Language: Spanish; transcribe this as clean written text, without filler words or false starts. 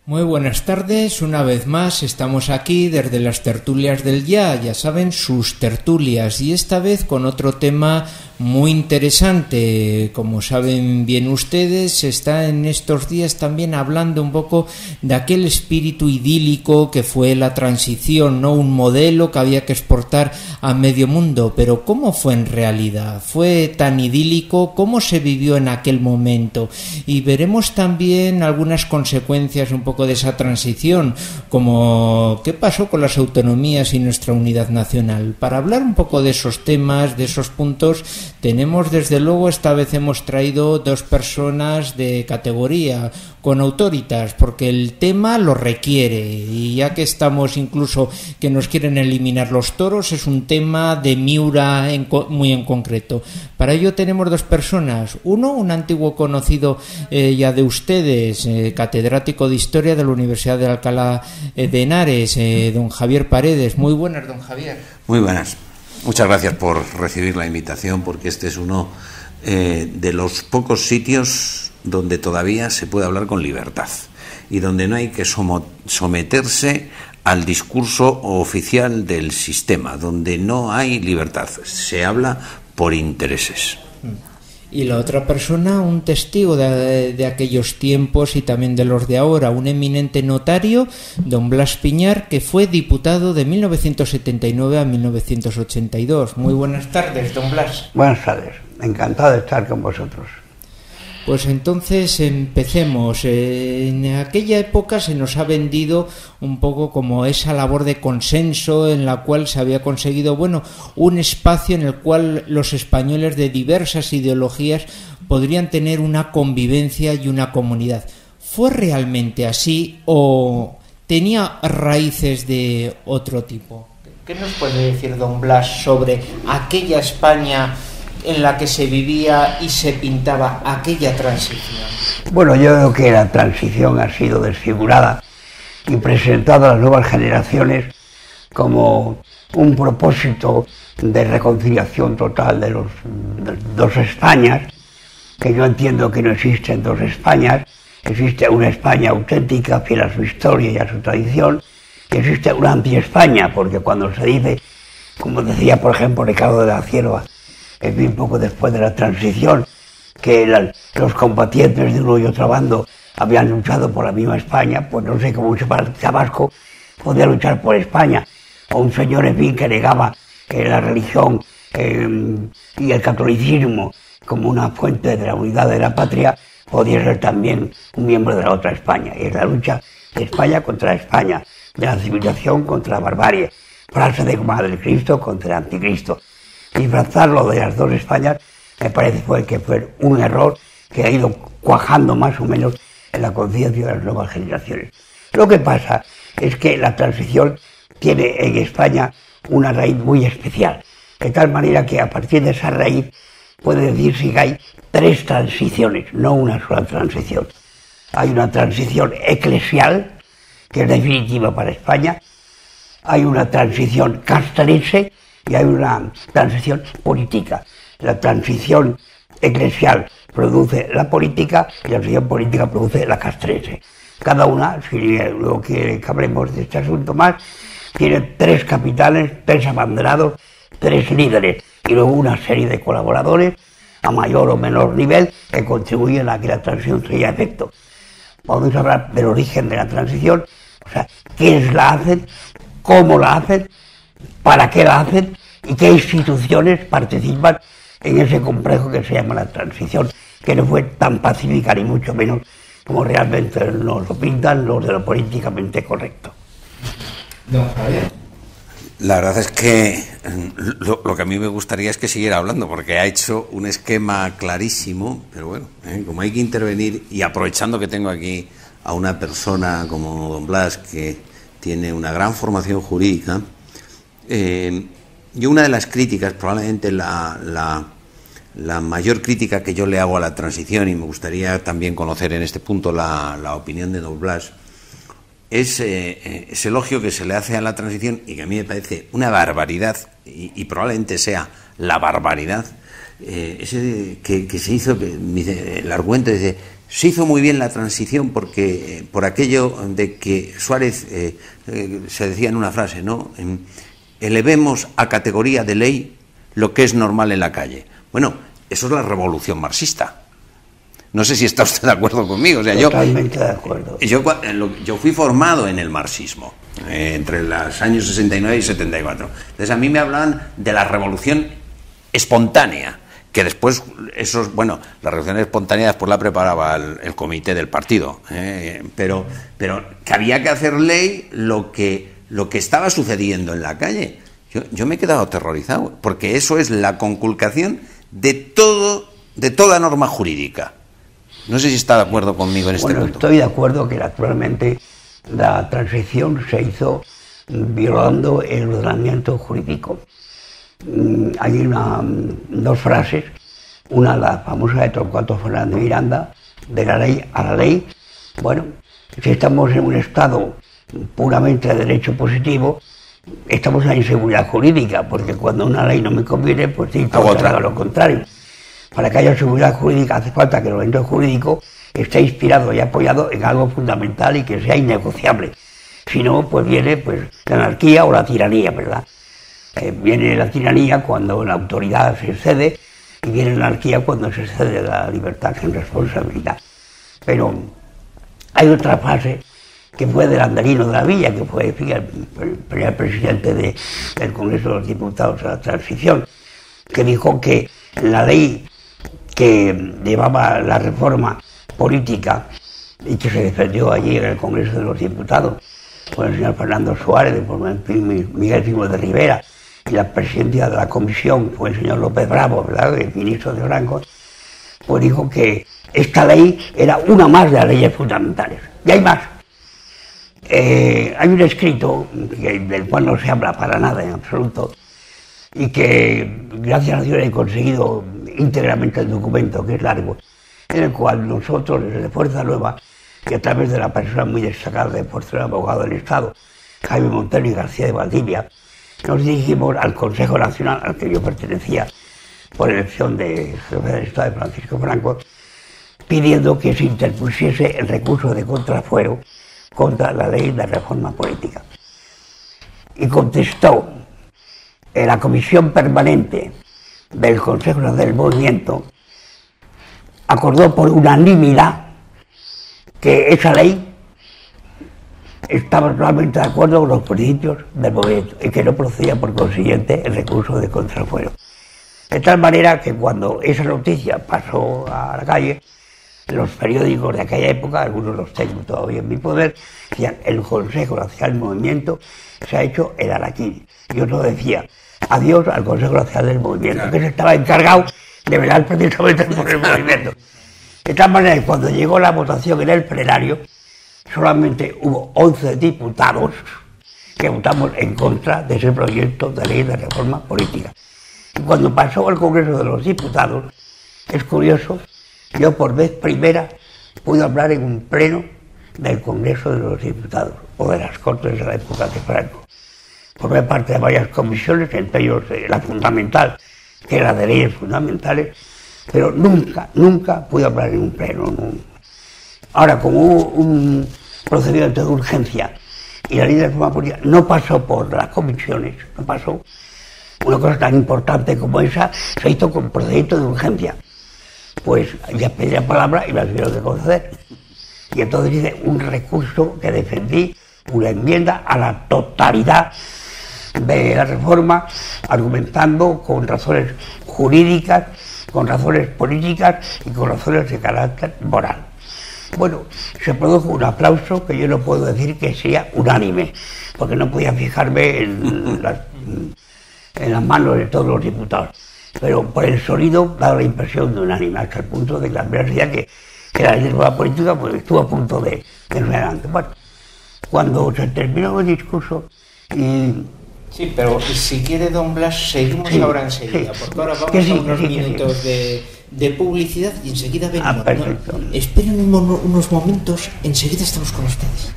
Muy buenas tardes, una vez más estamos aquí desde las tertulias del ya saben, sus tertulias, y esta vez con otro tema muy interesante. Como saben bien ustedes, se está en estos días también hablando un poco de aquel espíritu idílico que fue la transición, ¿no? Un modelo que había que exportar a medio mundo, pero ¿cómo fue en realidad? ¿Fue tan idílico? ¿Cómo se vivió en aquel momento? Y veremos también algunas consecuencias un poco de esa transición, como qué pasó con las autonomías y nuestra unidad nacional. Para hablar un poco de esos temas, de esos puntos, tenemos desde luego, esta vez hemos traído dos personas de categoría, con autoritas, porque el tema lo requiere, y ya que estamos incluso que nos quieren eliminar los toros, es un tema de Miura muy en concreto. Para ello tenemos dos personas, uno, un antiguo conocido ya de ustedes, catedrático de Historia de la Universidad de Alcalá de Henares, don Javier Paredes. Muy buenas, don Javier. Muy buenas. Muchas gracias por recibir la invitación, porque este es uno de los pocos sitios donde todavía se puede hablar con libertad y donde no hay que someterse al discurso oficial del sistema, donde no hay libertad, se habla por intereses. Y la otra persona, un testigo de aquellos tiempos y también de los de ahora, un eminente notario, don Blas Piñar, que fue diputado de 1979 a 1982. Muy buenas tardes, don Blas. Buenas tardes, encantado de estar con vosotros. Pues entonces empecemos. En aquella época se nos ha vendido un poco como esa labor de consenso en la cual se había conseguido, un espacio en el cual los españoles de diversas ideologías podrían tener una convivencia y una comunidad. ¿Fue realmente así o tenía raíces de otro tipo? ¿Qué nos puede decir don Blas sobre aquella España en la que se vivía y se pintaba aquella transición? Bueno, yo creo que la transición ha sido desfigurada y presentada a las nuevas generaciones como un propósito de reconciliación total de los dos Españas, que yo entiendo que no existen dos Españas, existe una España auténtica, fiel a su historia y a su tradición, y existe una anti-España, porque cuando se dice, como decía por ejemplo Ricardo de la Cierva, es bien poco después de la transición, que los combatientes de uno y otro bando habían luchado por la misma España, pues no sé cómo un separatista vasco podía luchar por España, o un señor, en fin, que negaba que la religión y el catolicismo como una fuente de la unidad de la patria podía ser también un miembro de la otra España. Y es la lucha de España contra España, de la civilización contra la barbarie, frase de Madre de Cristo contra el anticristo. Disfrazarlo de las dos Españas me parece que fue un error que ha ido cuajando más o menos en la conciencia de las nuevas generaciones. Lo que pasa es que la transición tiene en España una raíz muy especial, de tal manera que a partir de esa raíz puede decirse que hay tres transiciones, no una sola transición. Hay una transición eclesial, que es definitiva para España, hay una transición castrense, y hay una transición política. La transición eclesial produce la política y la transición política produce la castrense. Cada una, si luego que hablemos de este asunto más, tiene tres capitanes, tres abanderados, tres líderes y luego una serie de colaboradores a mayor o menor nivel que contribuyen a que la transición se lleve a efecto. Vamos a hablar del origen de la transición, o sea, quiénes la hacen, cómo la hacen, para qué la hacen y qué instituciones participan en ese complejo que se llama la transición, que no fue tan pacífica ni mucho menos como realmente nos lo pintan los de lo políticamente correcto. Don Javier. La verdad es que lo que a mí me gustaría es que siguiera hablando, porque ha hecho un esquema clarísimo, pero bueno, como hay que intervenir, y aprovechando que tengo aquí a una persona como don Blas, que tiene una gran formación jurídica, yo una de las críticas, probablemente la mayor crítica que yo le hago a la transición, y me gustaría también conocer en este punto la opinión de don Blas, es ese elogio que se le hace a la transición, y que a mí me parece una barbaridad, y probablemente sea la barbaridad, ese que se hizo, el argumento dice se hizo muy bien la transición porque por aquello de que Suárez se decía en una frase, ¿no? Elevemos a categoría de ley lo que es normal en la calle. Bueno, eso es la revolución marxista. No sé si está usted de acuerdo conmigo. O sea, totalmente de acuerdo. Yo fui formado en el marxismo entre los años 69 y 74. Entonces a mí me hablaban de la revolución espontánea, que después, la revolución espontánea después la preparaba el comité del partido, pero que había que hacer ley lo que estaba sucediendo en la calle. Yo me he quedado aterrorizado, porque eso es la conculcación de toda norma jurídica. No sé si está de acuerdo conmigo en este punto. Estoy de acuerdo que naturalmente la transición se hizo violando el ordenamiento jurídico. Hay dos frases, una la famosa de Torcuato Fernández Miranda, de la ley a la ley. Bueno, si estamos en un estado puramente de derecho positivo, estamos en la inseguridad jurídica, porque cuando una ley no me conviene, pues sí, hago lo contrario. Para que haya seguridad jurídica hace falta que el ordenamiento jurídico esté inspirado y apoyado en algo fundamental y que sea innegociable. Si no, pues viene la anarquía o la tiranía, ¿verdad? Viene la tiranía cuando la autoridad se cede y viene la anarquía cuando se cede la libertad sin responsabilidad. Pero hay otra fase que fue del Anderino de la Villa, que fue el primer presidente del Congreso de los Diputados de la Transición, que dijo que la ley que llevaba la reforma política y que se defendió allí en el Congreso de los Diputados por el señor Fernando Suárez, por Miguel Primo de Rivera, y la presidencia de la comisión fue el señor López Bravo, ¿verdad?, el ministro de Franco, pues dijo que esta ley era una más de las leyes fundamentales. Y hay más. Hay un escrito del cual no se habla para nada en absoluto, y que gracias a Dios he conseguido íntegramente el documento, que es largo, en el cual nosotros desde Fuerza Nueva, que a través de la persona muy destacada de Fuerza Nueva, abogado del Estado, Jaime Montero y García de Valdivia, nos dirigimos al Consejo Nacional al que yo pertenecía por elección de jefe del Estado de Francisco Franco, pidiendo que se interpusiese el recurso de contrafuero contra la ley de reforma política. Y contestó la Comisión Permanente del Consejo Nacional del Movimiento, acordó por unanimidad que esa ley estaba totalmente de acuerdo con los principios del movimiento y que no procedía por consiguiente el recurso de contrafuero. De tal manera que cuando esa noticia pasó a la calle, los periódicos de aquella época, algunos los tengo todavía en mi poder, decían: el Consejo Nacional del Movimiento se ha hecho el araquiri. Y otro decía: adiós al Consejo Nacional del Movimiento, que se estaba encargado de velar precisamente por el movimiento. De tal manera que cuando llegó la votación en el plenario, solamente hubo 11 diputados que votamos en contra de ese proyecto de ley de reforma política. Y cuando pasó al Congreso de los Diputados, es curioso, yo por vez primera pude hablar en un pleno del Congreso de los Diputados, o de las Cortes de la época de Franco. Formé parte de varias comisiones, entre ellos la fundamental, que era de leyes fundamentales, pero nunca pude hablar en un pleno. No. Ahora, como hubo un procedimiento de urgencia y la ley de reforma política no pasó por las comisiones, no pasó, una cosa tan importante como esa se hizo con procedimiento de urgencia. Pues ya pedí la palabra y la tuvieron que conceder. Y entonces hice un recurso que defendí, una enmienda a la totalidad de la reforma, argumentando con razones jurídicas, con razones políticas y con razones de carácter moral. Bueno, se produjo un aplauso que yo no puedo decir que sea unánime, porque no podía fijarme en las manos de todos los diputados. Pero por el sonido daba la impresión de unánime, hasta el punto de que la primera decía que la ley de reforma política pues, estuvo a punto de adelante. Bueno, cuando se terminó el discurso y... Sí, pero si quiere, don Blas, seguimos ahora enseguida, porque ahora vamos a unos minutos de publicidad y enseguida venimos. Perfecto. Esperen unos momentos, enseguida estamos con ustedes.